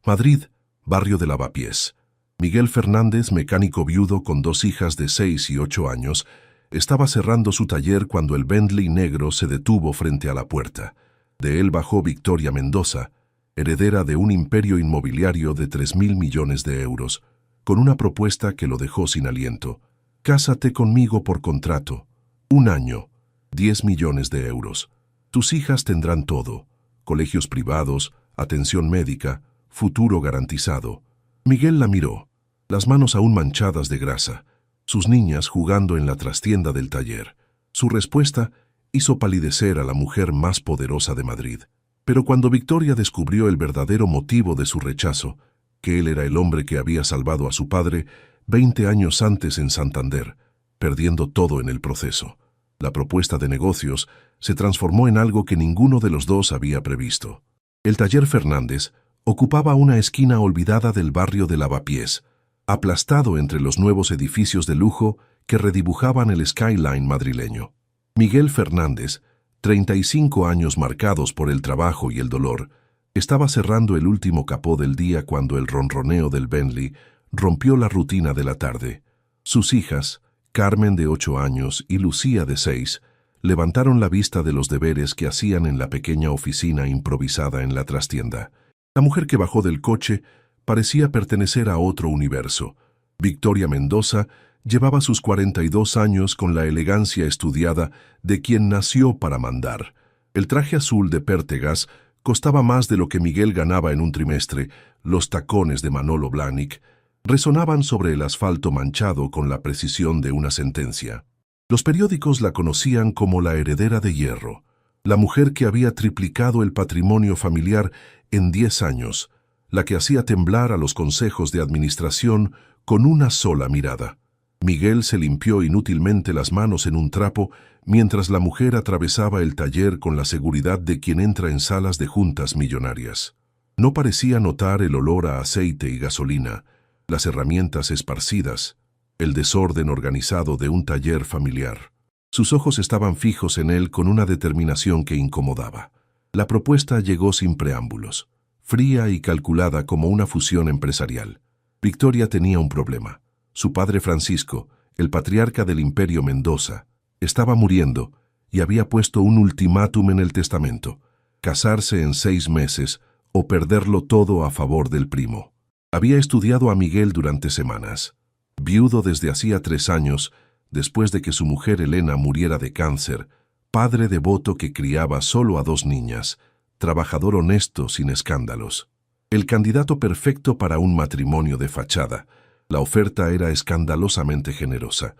Madrid, barrio de Lavapiés. Miguel Fernández, mecánico viudo con 2 hijas de 6 y 8 años, estaba cerrando su taller cuando el Bentley negro se detuvo frente a la puerta. De él bajó Victoria Mendoza, heredera de un imperio inmobiliario de 3.000 millones de euros, con una propuesta que lo dejó sin aliento. Cásate conmigo por contrato. 1 año, 10 millones de euros. Tus hijas tendrán todo: colegios privados, atención médica, futuro garantizado. Miguel la miró, las manos aún manchadas de grasa, sus niñas jugando en la trastienda del taller. Su respuesta hizo palidecer a la mujer más poderosa de Madrid. Pero cuando Victoria descubrió el verdadero motivo de su rechazo, que él era el hombre que había salvado a su padre 20 años antes en Santander, perdiendo todo en el proceso, la propuesta de negocios se transformó en algo que ninguno de los dos había previsto. El taller Fernández ocupaba una esquina olvidada del barrio de Lavapiés, aplastado entre los nuevos edificios de lujo que redibujaban el skyline madrileño. Miguel Fernández, 35 años marcados por el trabajo y el dolor, estaba cerrando el último capó del día cuando el ronroneo del Bentley rompió la rutina de la tarde. Sus hijas, Carmen de 8 años y Lucía de 6, levantaron la vista de los deberes que hacían en la pequeña oficina improvisada en la trastienda. La mujer que bajó del coche parecía pertenecer a otro universo. Victoria Mendoza llevaba sus 42 años con la elegancia estudiada de quien nació para mandar. El traje azul de Pértegas costaba más de lo que Miguel ganaba en un trimestre. Los tacones de Manolo Blahnik resonaban sobre el asfalto manchado con la precisión de una sentencia. Los periódicos la conocían como la heredera de hierro, la mujer que había triplicado el patrimonio familiar en 10 años, la que hacía temblar a los consejos de administración con una sola mirada. Miguel se limpió inútilmente las manos en un trapo mientras la mujer atravesaba el taller con la seguridad de quien entra en salas de juntas millonarias. No parecía notar el olor a aceite y gasolina, las herramientas esparcidas, el desorden organizado de un taller familiar. Sus ojos estaban fijos en él con una determinación que incomodaba. La propuesta llegó sin preámbulos, fría y calculada como una fusión empresarial. Victoria tenía un problema. Su padre Francisco, el patriarca del Imperio Mendoza, estaba muriendo y había puesto un ultimátum en el testamento: casarse en 6 meses o perderlo todo a favor del primo. Había estudiado a Miguel durante semanas. Viudo desde hacía 3 años, después de que su mujer Elena muriera de cáncer, padre devoto que criaba solo a 2 niñas, trabajador honesto sin escándalos. El candidato perfecto para un matrimonio de fachada. La oferta era escandalosamente generosa: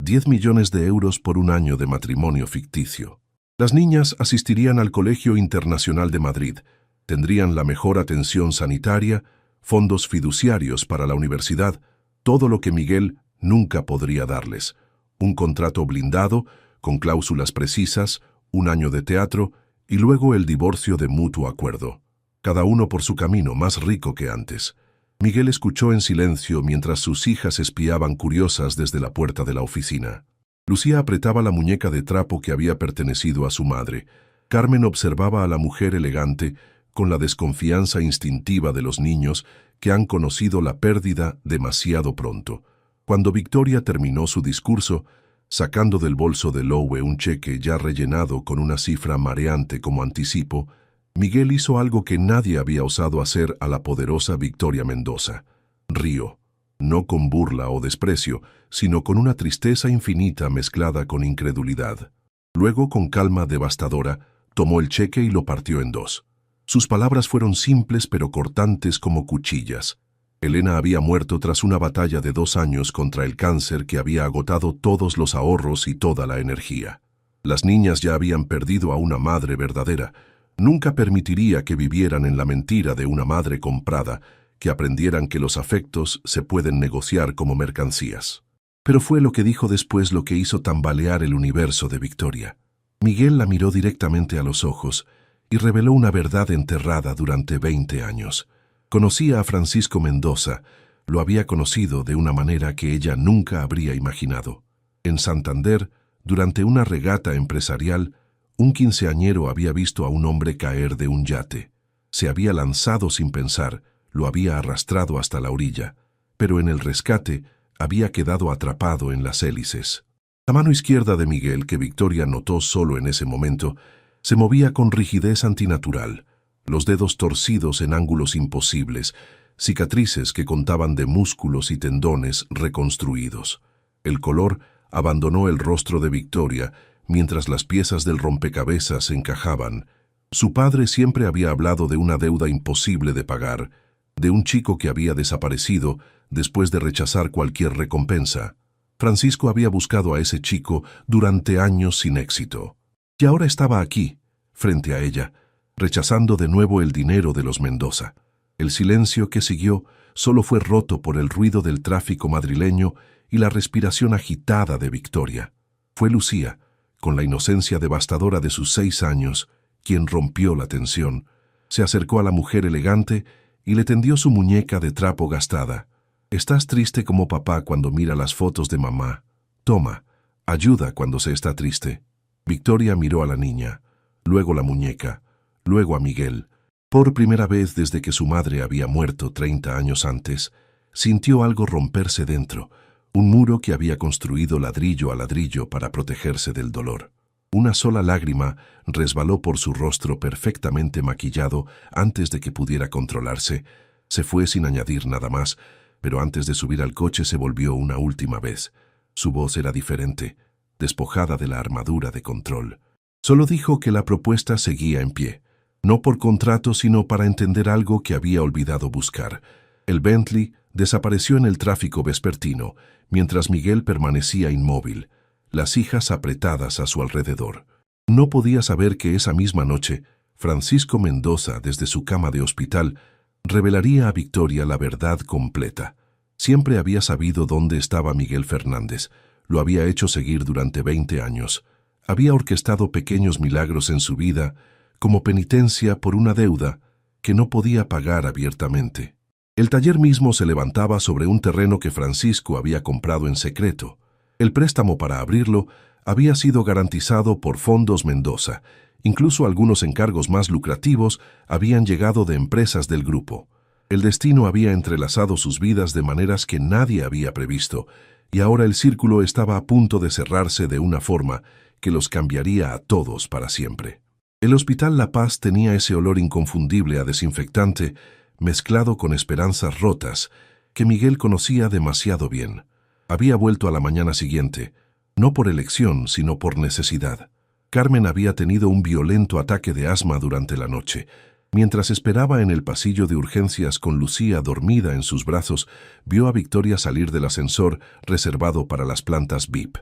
10 millones de euros por 1 año de matrimonio ficticio. Las niñas asistirían al Colegio Internacional de Madrid, tendrían la mejor atención sanitaria, fondos fiduciarios para la universidad, todo lo que Miguel nunca podría darles. Un contrato blindado, con cláusulas precisas, 1 año de teatro y luego el divorcio de mutuo acuerdo. Cada uno por su camino, más rico que antes. Miguel escuchó en silencio mientras sus hijas espiaban curiosas desde la puerta de la oficina. Lucía apretaba la muñeca de trapo que había pertenecido a su madre. Carmen observaba a la mujer elegante con la desconfianza instintiva de los niños que han conocido la pérdida demasiado pronto. Cuando Victoria terminó su discurso, sacando del bolso de Lowe un cheque ya rellenado con una cifra mareante como anticipo, Miguel hizo algo que nadie había osado hacer a la poderosa Victoria Mendoza. Rió, no con burla o desprecio, sino con una tristeza infinita mezclada con incredulidad. Luego, con calma devastadora, tomó el cheque y lo partió en 2. Sus palabras fueron simples pero cortantes como cuchillas. Elena había muerto tras una batalla de 2 años contra el cáncer que había agotado todos los ahorros y toda la energía. Las niñas ya habían perdido a una madre verdadera. Nunca permitiría que vivieran en la mentira de una madre comprada, que aprendieran que los afectos se pueden negociar como mercancías. Pero fue lo que dijo después lo que hizo tambalear el universo de Victoria. Miguel la miró directamente a los ojos y reveló una verdad enterrada durante 20 años. Conocía a Francisco Mendoza, lo había conocido de una manera que ella nunca habría imaginado. En Santander, durante una regata empresarial, un quinceañero había visto a un hombre caer de un yate. Se había lanzado sin pensar, lo había arrastrado hasta la orilla, pero en el rescate había quedado atrapado en las hélices. La mano izquierda de Miguel, que Victoria notó solo en ese momento, se movía con rigidez antinatural, los dedos torcidos en ángulos imposibles, cicatrices que contaban de músculos y tendones reconstruidos. El color abandonó el rostro de Victoria mientras las piezas del rompecabezas se encajaban. Su padre siempre había hablado de una deuda imposible de pagar, de un chico que había desaparecido después de rechazar cualquier recompensa. Francisco había buscado a ese chico durante años sin éxito. Y ahora estaba aquí, frente a ella, rechazando de nuevo el dinero de los Mendoza. El silencio que siguió solo fue roto por el ruido del tráfico madrileño y la respiración agitada de Victoria. Fue Lucía, con la inocencia devastadora de sus 6 años, quien rompió la tensión. Se acercó a la mujer elegante y le tendió su muñeca de trapo gastada. «Estás triste como papá cuando mira las fotos de mamá. Toma, ayuda cuando se está triste». Victoria miró a la niña, luego la muñeca, luego a Miguel. Por primera vez desde que su madre había muerto 30 años antes, sintió algo romperse dentro, un muro que había construido ladrillo a ladrillo para protegerse del dolor. Una sola lágrima resbaló por su rostro perfectamente maquillado antes de que pudiera controlarse. Se fue sin añadir nada más, pero antes de subir al coche se volvió una última vez. Su voz era diferente, despojada de la armadura de control. Solo dijo que la propuesta seguía en pie, no por contrato sino para entender algo que había olvidado buscar. El Bentley desapareció en el tráfico vespertino, mientras Miguel permanecía inmóvil, las hijas apretadas a su alrededor. No podía saber que esa misma noche, Francisco Mendoza, desde su cama de hospital, revelaría a Victoria la verdad completa. Siempre había sabido dónde estaba Miguel Fernández, lo había hecho seguir durante 20 años. Había orquestado pequeños milagros en su vida como penitencia por una deuda que no podía pagar abiertamente. El taller mismo se levantaba sobre un terreno que Francisco había comprado en secreto. El préstamo para abrirlo había sido garantizado por Fondos Mendoza. Incluso algunos encargos más lucrativos habían llegado de empresas del grupo. El destino había entrelazado sus vidas de maneras que nadie había previsto, y ahora el círculo estaba a punto de cerrarse de una forma que los cambiaría a todos para siempre. El Hospital La Paz tenía ese olor inconfundible a desinfectante, mezclado con esperanzas rotas, que Miguel conocía demasiado bien. Había vuelto a la mañana siguiente, no por elección, sino por necesidad. Carmen había tenido un violento ataque de asma durante la noche. Mientras esperaba en el pasillo de urgencias con Lucía dormida en sus brazos, vio a Victoria salir del ascensor reservado para las plantas VIP.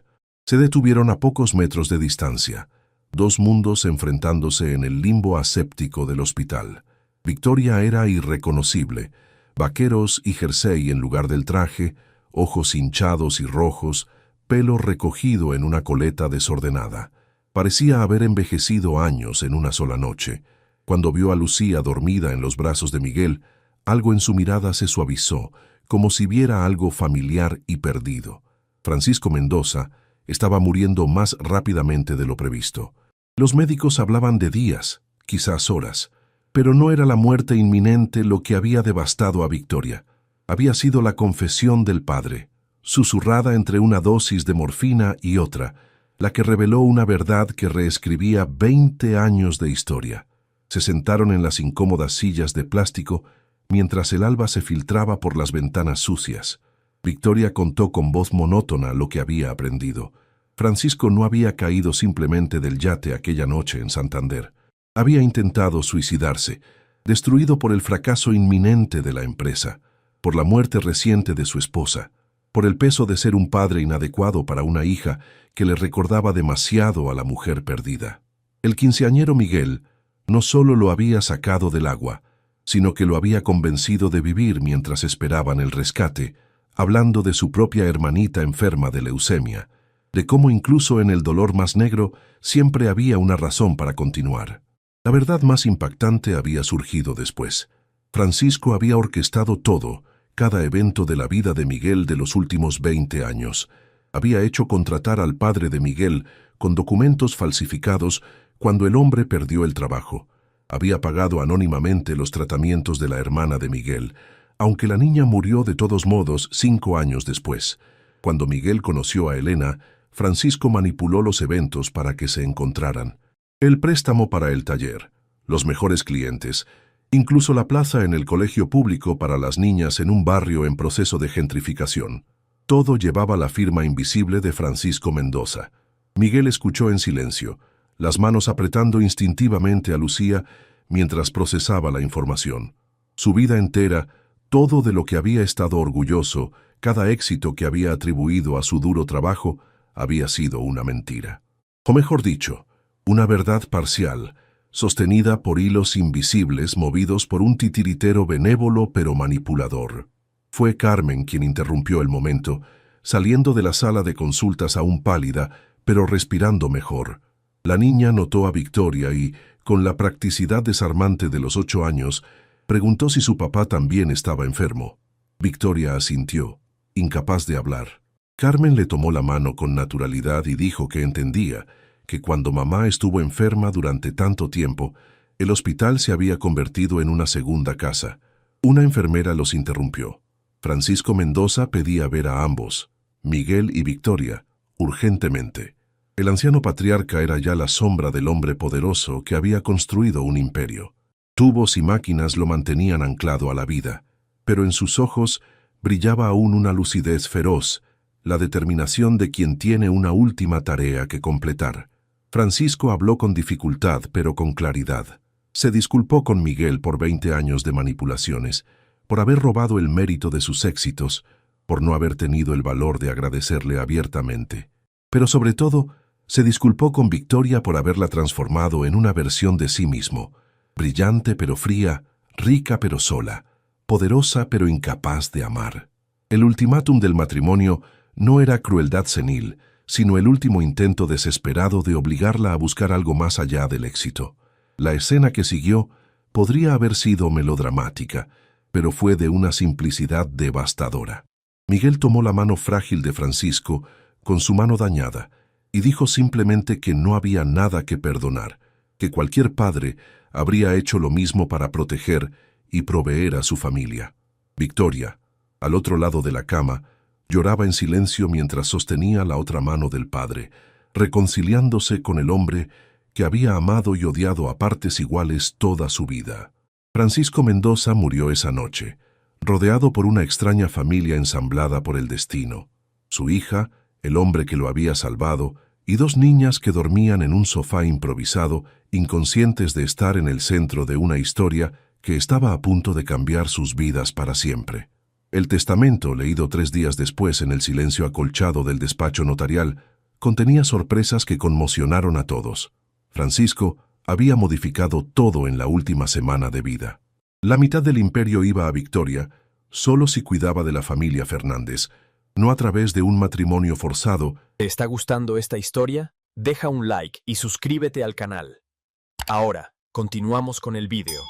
Se detuvieron a pocos metros de distancia, dos mundos enfrentándose en el limbo aséptico del hospital. Victoria era irreconocible, vaqueros y jersey en lugar del traje, ojos hinchados y rojos, pelo recogido en una coleta desordenada. Parecía haber envejecido años en una sola noche. Cuando vio a Lucía dormida en los brazos de Miguel, algo en su mirada se suavizó, como si viera algo familiar y perdido. Francisco Mendoza estaba muriendo más rápidamente de lo previsto. Los médicos hablaban de días, quizás horas, pero no era la muerte inminente lo que había devastado a Victoria. Había sido la confesión del padre, susurrada entre una dosis de morfina y otra, la que reveló una verdad que reescribía 20 años de historia. Se sentaron en las incómodas sillas de plástico mientras el alba se filtraba por las ventanas sucias. Victoria contó con voz monótona lo que había aprendido. Francisco no había caído simplemente del yate aquella noche en Santander. Había intentado suicidarse, destruido por el fracaso inminente de la empresa, por la muerte reciente de su esposa, por el peso de ser un padre inadecuado para una hija que le recordaba demasiado a la mujer perdida. El quinceañero Miguel no solo lo había sacado del agua, sino que lo había convencido de vivir mientras esperaban el rescate, hablando de su propia hermanita enferma de leucemia, de cómo incluso en el dolor más negro siempre había una razón para continuar. La verdad más impactante había surgido después. Francisco había orquestado todo, cada evento de la vida de Miguel de los últimos 20 años. Había hecho contratar al padre de Miguel con documentos falsificados cuando el hombre perdió el trabajo. Había pagado anónimamente los tratamientos de la hermana de Miguel, aunque la niña murió de todos modos 5 años después. Cuando Miguel conoció a Elena, Francisco manipuló los eventos para que se encontraran. El préstamo para el taller, los mejores clientes, incluso la plaza en el colegio público para las niñas en un barrio en proceso de gentrificación. Todo llevaba la firma invisible de Francisco Mendoza. Miguel escuchó en silencio, las manos apretando instintivamente a Lucía mientras procesaba la información. Su vida entera, todo de lo que había estado orgulloso, cada éxito que había atribuido a su duro trabajo, había sido una mentira. O mejor dicho, una verdad parcial, sostenida por hilos invisibles movidos por un titiritero benévolo pero manipulador. Fue Carmen quien interrumpió el momento, saliendo de la sala de consultas aún pálida, pero respirando mejor. La niña notó a Victoria y, con la practicidad desarmante de los 8 años, preguntó si su papá también estaba enfermo. Victoria asintió, incapaz de hablar. Carmen le tomó la mano con naturalidad y dijo que entendía que cuando mamá estuvo enferma durante tanto tiempo, el hospital se había convertido en una segunda casa. Una enfermera los interrumpió. Francisco Mendoza pedía ver a ambos, Miguel y Victoria, urgentemente. El anciano patriarca era ya la sombra del hombre poderoso que había construido un imperio. Tubos y máquinas lo mantenían anclado a la vida, pero en sus ojos brillaba aún una lucidez feroz, la determinación de quien tiene una última tarea que completar. Francisco habló con dificultad, pero con claridad. Se disculpó con Miguel por 20 años de manipulaciones, por haber robado el mérito de sus éxitos, por no haber tenido el valor de agradecerle abiertamente. Pero sobre todo, se disculpó con Victoria por haberla transformado en una versión de sí mismo, brillante pero fría, rica pero sola, poderosa pero incapaz de amar. El ultimátum del matrimonio no era crueldad senil, sino el último intento desesperado de obligarla a buscar algo más allá del éxito. La escena que siguió podría haber sido melodramática, pero fue de una simplicidad devastadora. Miguel tomó la mano frágil de Francisco con su mano dañada y dijo simplemente que no había nada que perdonar, que cualquier padre habría hecho lo mismo para proteger y proveer a su familia. Victoria, al otro lado de la cama, lloraba en silencio mientras sostenía la otra mano del padre, reconciliándose con el hombre que había amado y odiado a partes iguales toda su vida. Francisco Mendoza murió esa noche, rodeado por una extraña familia ensamblada por el destino. Su hija, el hombre que lo había salvado, y 2 niñas que dormían en un sofá improvisado, inconscientes de estar en el centro de una historia que estaba a punto de cambiar sus vidas para siempre. El testamento, leído 3 días después en el silencio acolchado del despacho notarial, contenía sorpresas que conmocionaron a todos. Francisco había modificado todo en la última semana de vida. La mitad del imperio iba a Victoria, solo si cuidaba de la familia Fernández, no a través de un matrimonio forzado. ¿Te está gustando esta historia? Deja un like y suscríbete al canal. Ahora, continuamos con el vídeo.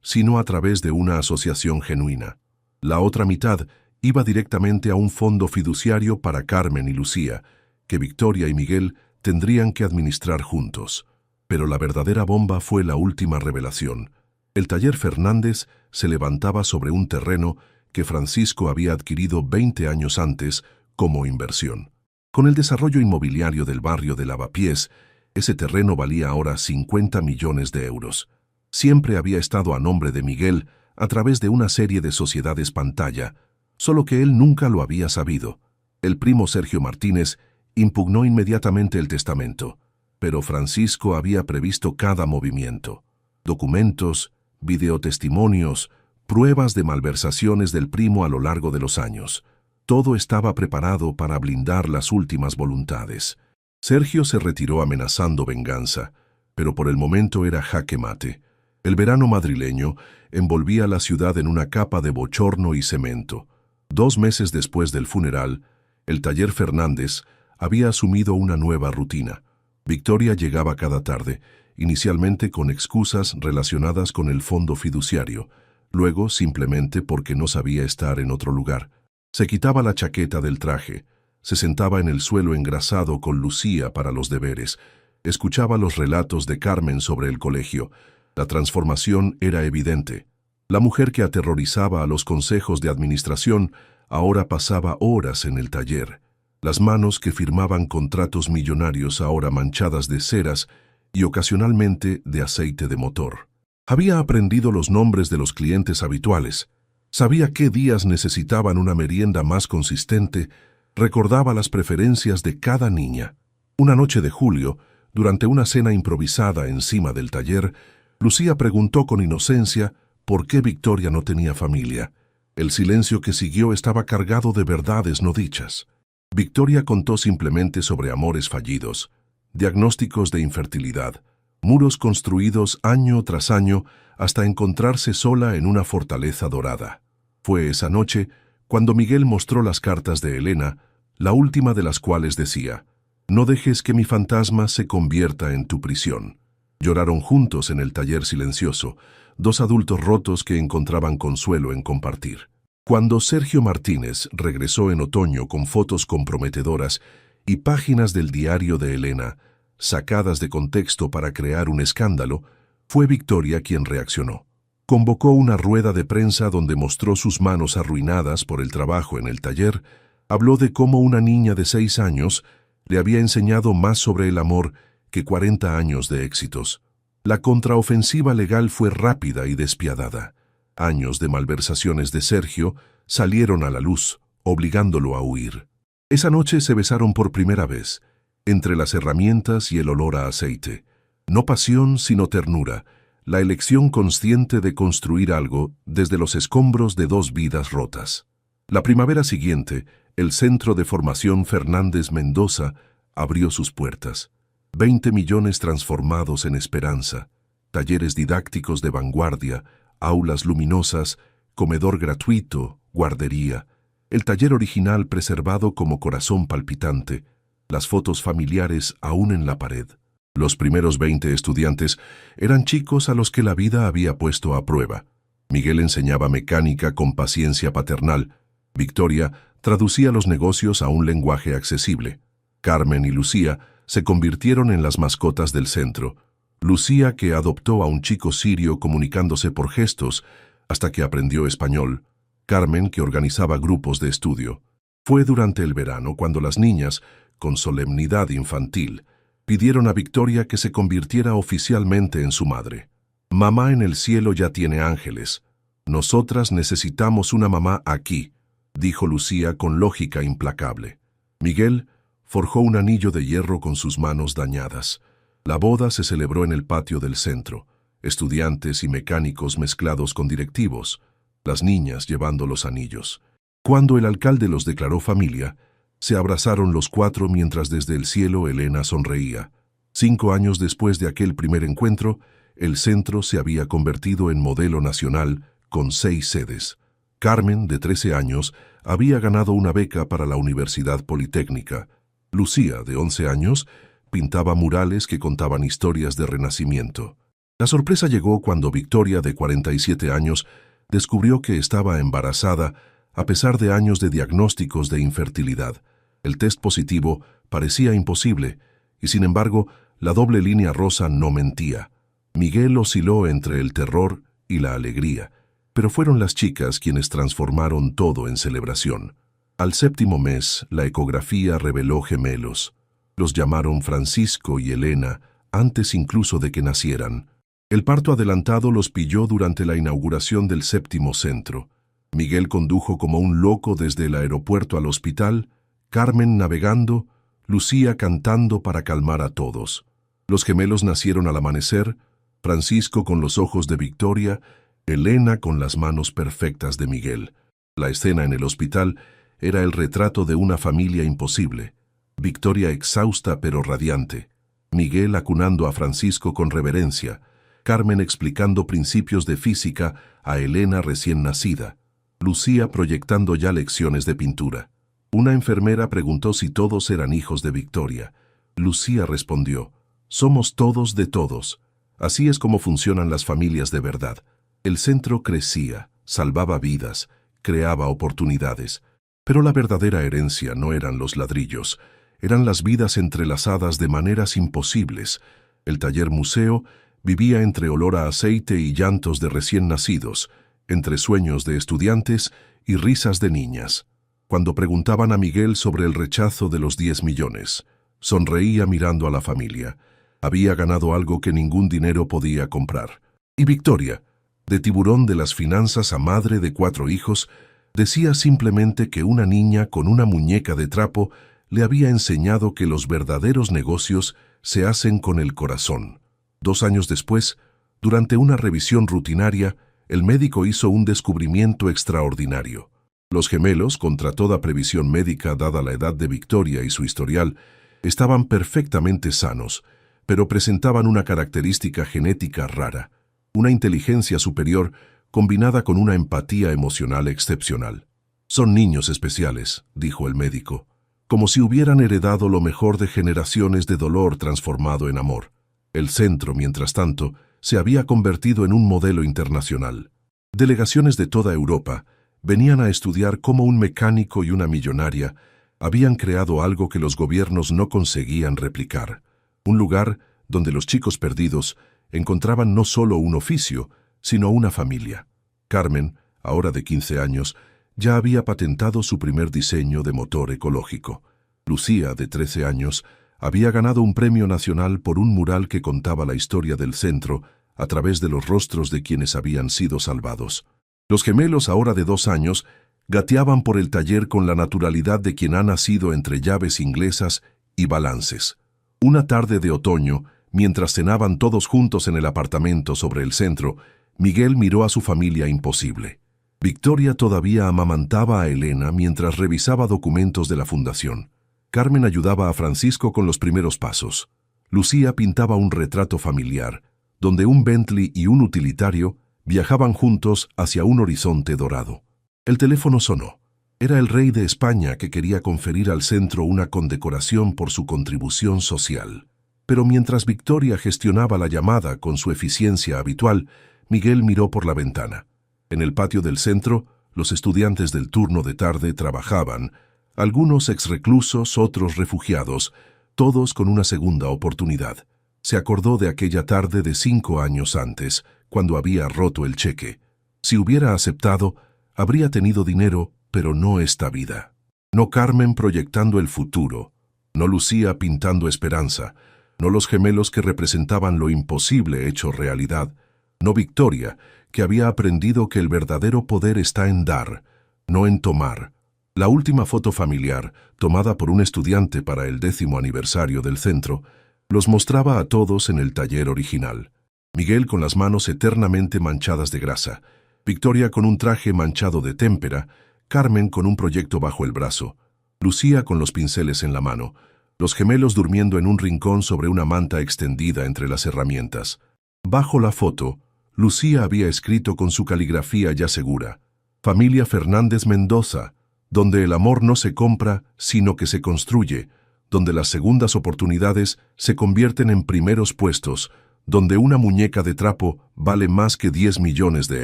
Sino a través de una asociación genuina. La otra mitad iba directamente a un fondo fiduciario para Carmen y Lucía, que Victoria y Miguel tendrían que administrar juntos. Pero la verdadera bomba fue la última revelación. El taller Fernández se levantaba sobre un terreno que Francisco había adquirido 20 años antes como inversión. Con el desarrollo inmobiliario del barrio de Lavapiés, ese terreno valía ahora 50 millones de euros. Siempre había estado a nombre de Miguel a través de una serie de sociedades pantalla, solo que él nunca lo había sabido. El primo Sergio Martínez impugnó inmediatamente el testamento, pero Francisco había previsto cada movimiento. Documentos, videotestimonios, pruebas de malversaciones del primo a lo largo de los años. Todo estaba preparado para blindar las últimas voluntades. Sergio se retiró amenazando venganza, pero por el momento era jaque mate. El verano madrileño envolvía la ciudad en una capa de bochorno y cemento. 2 meses después del funeral, el taller Fernández había asumido una nueva rutina. Victoria llegaba cada tarde, inicialmente con excusas relacionadas con el fondo fiduciario, luego simplemente porque no sabía estar en otro lugar. Se quitaba la chaqueta del traje, se sentaba en el suelo engrasado con Lucía para los deberes, Escuchaba los relatos de Carmen sobre el colegio. La transformación era evidente. La mujer que aterrorizaba a los consejos de administración ahora pasaba horas en el taller. Las manos que firmaban contratos millonarios ahora manchadas de ceras y ocasionalmente de aceite de motor. Había aprendido los nombres de los clientes habituales. Sabía qué días necesitaban una merienda más consistente. Recordaba las preferencias de cada niña. Una noche de julio, durante una cena improvisada encima del taller, Lucía preguntó con inocencia por qué Victoria no tenía familia. El silencio que siguió estaba cargado de verdades no dichas. Victoria contó simplemente sobre amores fallidos, diagnósticos de infertilidad, muros construidos año tras año hasta encontrarse sola en una fortaleza dorada. Fue esa noche cuando Miguel mostró las cartas de Elena, la última de las cuales decía: «No dejes que mi fantasma se convierta en tu prisión». Lloraron juntos en el taller silencioso, dos adultos rotos que encontraban consuelo en compartir. Cuando Sergio Martínez regresó en otoño con fotos comprometedoras y páginas del diario de Elena, sacadas de contexto para crear un escándalo, fue Victoria quien reaccionó. Convocó una rueda de prensa donde mostró sus manos arruinadas por el trabajo en el taller, habló de cómo una niña de 6 años le había enseñado más sobre el amor que 40 años de éxitos. La contraofensiva legal fue rápida y despiadada. Años de malversaciones de Sergio salieron a la luz, obligándolo a huir. Esa noche se besaron por primera vez, entre las herramientas y el olor a aceite. No pasión, sino ternura, la elección consciente de construir algo desde los escombros de dos vidas rotas. La primavera siguiente, el Centro de Formación Fernández Mendoza abrió sus puertas. 20 millones transformados en esperanza, talleres didácticos de vanguardia, aulas luminosas, comedor gratuito, guardería, el taller original preservado como corazón palpitante, las fotos familiares aún en la pared. Los primeros 20 estudiantes eran chicos a los que la vida había puesto a prueba. Miguel enseñaba mecánica con paciencia paternal. Victoria traducía los negocios a un lenguaje accesible. Carmen y Lucía se convirtieron en las mascotas del centro. Lucía, que adoptó a un chico sirio comunicándose por gestos hasta que aprendió español. Carmen, que organizaba grupos de estudio. Fue durante el verano cuando las niñas, con solemnidad infantil, pidieron a Victoria que se convirtiera oficialmente en su madre. «Mamá en el cielo ya tiene ángeles. Nosotras necesitamos una mamá aquí», dijo Lucía con lógica implacable. Miguel forjó un anillo de hierro con sus manos dañadas. La boda se celebró en el patio del centro, estudiantes y mecánicos mezclados con directivos, las niñas llevando los anillos. Cuando el alcalde los declaró familia, se abrazaron los 4 mientras desde el cielo Elena sonreía. 5 años después de aquel primer encuentro, el centro se había convertido en modelo nacional con 6 sedes. Carmen, de 13 años, había ganado una beca para la Universidad Politécnica. Lucía, de 11 años, pintaba murales que contaban historias de renacimiento. La sorpresa llegó cuando Victoria, de 47 años, descubrió que estaba embarazada a pesar de años de diagnósticos de infertilidad. El test positivo parecía imposible, y sin embargo, la doble línea rosa no mentía. Miguel osciló entre el terror y la alegría, pero fueron las chicas quienes transformaron todo en celebración. Al 7º mes, la ecografía reveló gemelos. Los llamaron Francisco y Elena, antes incluso de que nacieran. El parto adelantado los pilló durante la inauguración del 7º centro. Miguel condujo como un loco desde el aeropuerto al hospital, Carmen navegando, Lucía cantando para calmar a todos. Los gemelos nacieron al amanecer, Francisco con los ojos de Victoria, Elena con las manos perfectas de Miguel. La escena en el hospital era el retrato de una familia imposible. Victoria exhausta pero radiante, Miguel acunando a Francisco con reverencia, Carmen explicando principios de física a Elena recién nacida, Lucía proyectando ya lecciones de pintura. Una enfermera preguntó si todos eran hijos de Victoria. Lucía respondió: «Somos todos de todos. Así es como funcionan las familias de verdad». El centro crecía, salvaba vidas, creaba oportunidades. Pero la verdadera herencia no eran los ladrillos, eran las vidas entrelazadas de maneras imposibles. El taller museo vivía entre olor a aceite y llantos de recién nacidos, entre sueños de estudiantes y risas de niñas. Cuando preguntaban a Miguel sobre el rechazo de los 10 millones, sonreía mirando a la familia. Había ganado algo que ningún dinero podía comprar. Y Victoria, de tiburón de las finanzas a madre de 4 hijos, decía simplemente que una niña con una muñeca de trapo le había enseñado que los verdaderos negocios se hacen con el corazón. 2 años después, durante una revisión rutinaria, el médico hizo un descubrimiento extraordinario. Los gemelos, contra toda previsión médica dada la edad de Victoria y su historial, estaban perfectamente sanos, pero presentaban una característica genética rara, una inteligencia superior combinada con una empatía emocional excepcional. «Son niños especiales», dijo el médico, como si hubieran heredado lo mejor de generaciones de dolor transformado en amor. El centro, mientras tanto, se había convertido en un modelo internacional. Delegaciones de toda Europa venían a estudiar cómo un mecánico y una millonaria habían creado algo que los gobiernos no conseguían replicar. Un lugar donde los chicos perdidos encontraban no solo un oficio, sino una familia. Carmen, ahora de 15 años, ya había patentado su primer diseño de motor ecológico. Lucía, de 13 años, había ganado un premio nacional por un mural que contaba la historia del centro a través de los rostros de quienes habían sido salvados. Los gemelos, ahora de 2 años, gateaban por el taller con la naturalidad de quien ha nacido entre llaves inglesas y balances. Una tarde de otoño, mientras cenaban todos juntos en el apartamento sobre el centro, Miguel miró a su familia imposible. Victoria todavía amamantaba a Elena mientras revisaba documentos de la fundación. Carmen ayudaba a Francisco con los primeros pasos. Lucía pintaba un retrato familiar, donde un Bentley y un utilitario viajaban juntos hacia un horizonte dorado. El teléfono sonó. Era el rey de España que quería conferir al centro una condecoración por su contribución social. Pero mientras Victoria gestionaba la llamada con su eficiencia habitual, Miguel miró por la ventana. En el patio del centro, los estudiantes del turno de tarde trabajaban, algunos exreclusos, otros refugiados, todos con una segunda oportunidad. Se acordó de aquella tarde de 5 años antes, cuando había roto el cheque. Si hubiera aceptado, habría tenido dinero, pero no esta vida. No Carmen proyectando el futuro, no Lucía pintando esperanza, no los gemelos que representaban lo imposible hecho realidad, no Victoria, que había aprendido que el verdadero poder está en dar, no en tomar. La última foto familiar, tomada por un estudiante para el 10º aniversario del centro, los mostraba a todos en el taller original. Miguel con las manos eternamente manchadas de grasa, Victoria con un traje manchado de témpera, Carmen con un proyecto bajo el brazo, Lucía con los pinceles en la mano, los gemelos durmiendo en un rincón sobre una manta extendida entre las herramientas. Bajo la foto, Lucía había escrito con su caligrafía ya segura: «Familia Fernández Mendoza, donde el amor no se compra, sino que se construye, donde las segundas oportunidades se convierten en primeros puestos, donde una muñeca de trapo vale más que 10 millones de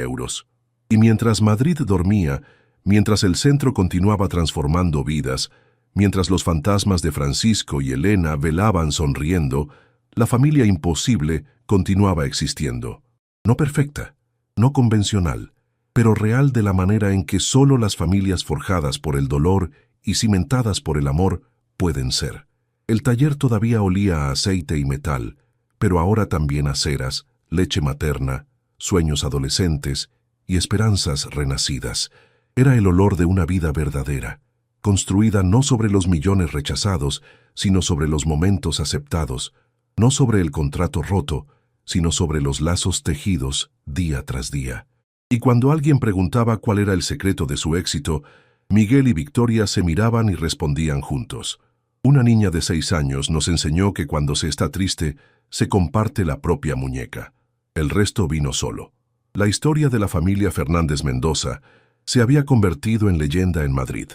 euros». Y mientras Madrid dormía, mientras el centro continuaba transformando vidas, mientras los fantasmas de Francisco y Elena velaban sonriendo, la familia imposible continuaba existiendo. No perfecta, no convencional, pero real de la manera en que solo las familias forjadas por el dolor y cimentadas por el amor pueden ser. El taller todavía olía a aceite y metal, pero ahora también a ceras, leche materna, sueños adolescentes y esperanzas renacidas. Era el olor de una vida verdadera, construida no sobre los millones rechazados, sino sobre los momentos aceptados, no sobre el contrato roto, sino sobre los lazos tejidos día tras día. Y cuando alguien preguntaba cuál era el secreto de su éxito, Miguel y Victoria se miraban y respondían juntos. Una niña de 6 años nos enseñó que cuando se está triste, se comparte la propia muñeca. El resto vino solo. La historia de la familia Fernández Mendoza se había convertido en leyenda en Madrid,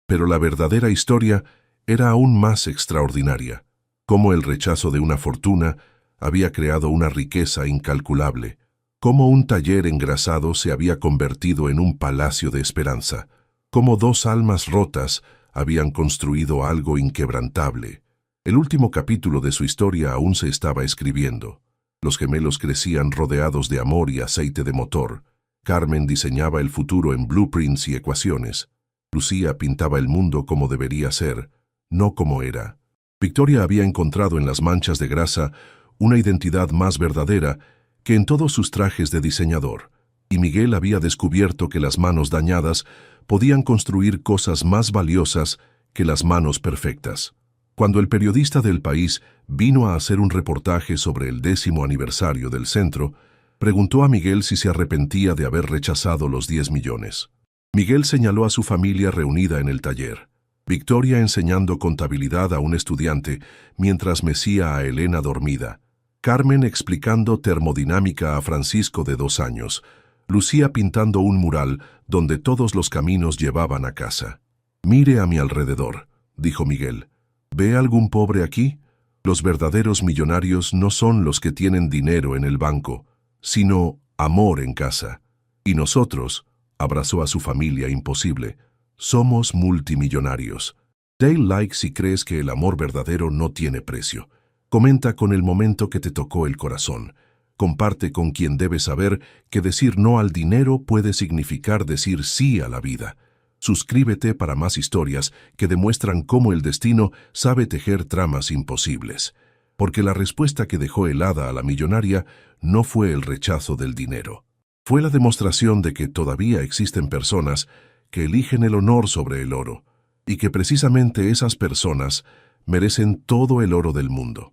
pero la verdadera historia era aún más extraordinaria. Cómo el rechazo de una fortuna había creado una riqueza incalculable, cómo un taller engrasado se había convertido en un palacio de esperanza, cómo 2 almas rotas habían construido algo inquebrantable. El último capítulo de su historia aún se estaba escribiendo. Los gemelos crecían rodeados de amor y aceite de motor. Carmen diseñaba el futuro en blueprints y ecuaciones. Lucía pintaba el mundo como debería ser, no como era. Victoria había encontrado en las manchas de grasa una identidad más verdadera que en todos sus trajes de diseñador, y Miguel había descubierto que las manos dañadas podían construir cosas más valiosas que las manos perfectas. Cuando el periodista del País vino a hacer un reportaje sobre el 10º aniversario del centro, preguntó a Miguel si se arrepentía de haber rechazado los 10 millones. Miguel señaló a su familia reunida en el taller. Victoria enseñando contabilidad a un estudiante, mientras mecía a Elena dormida. Carmen explicando termodinámica a Francisco de 2 años. Lucía pintando un mural donde todos los caminos llevaban a casa. «Mire a mi alrededor», dijo Miguel. «¿Ve algún pobre aquí? Los verdaderos millonarios no son los que tienen dinero en el banco, sino amor en casa. Y nosotros», abrazó a su familia imposible, «somos multimillonarios». Dale like si crees que el amor verdadero no tiene precio. Comenta con el momento que te tocó el corazón. Comparte con quien debe saber que decir no al dinero puede significar decir sí a la vida. Suscríbete para más historias que demuestran cómo el destino sabe tejer tramas imposibles. Porque la respuesta que dejó helada a la millonaria no fue el rechazo del dinero. Fue la demostración de que todavía existen personas que eligen el honor sobre el oro, y que precisamente esas personas merecen todo el oro del mundo.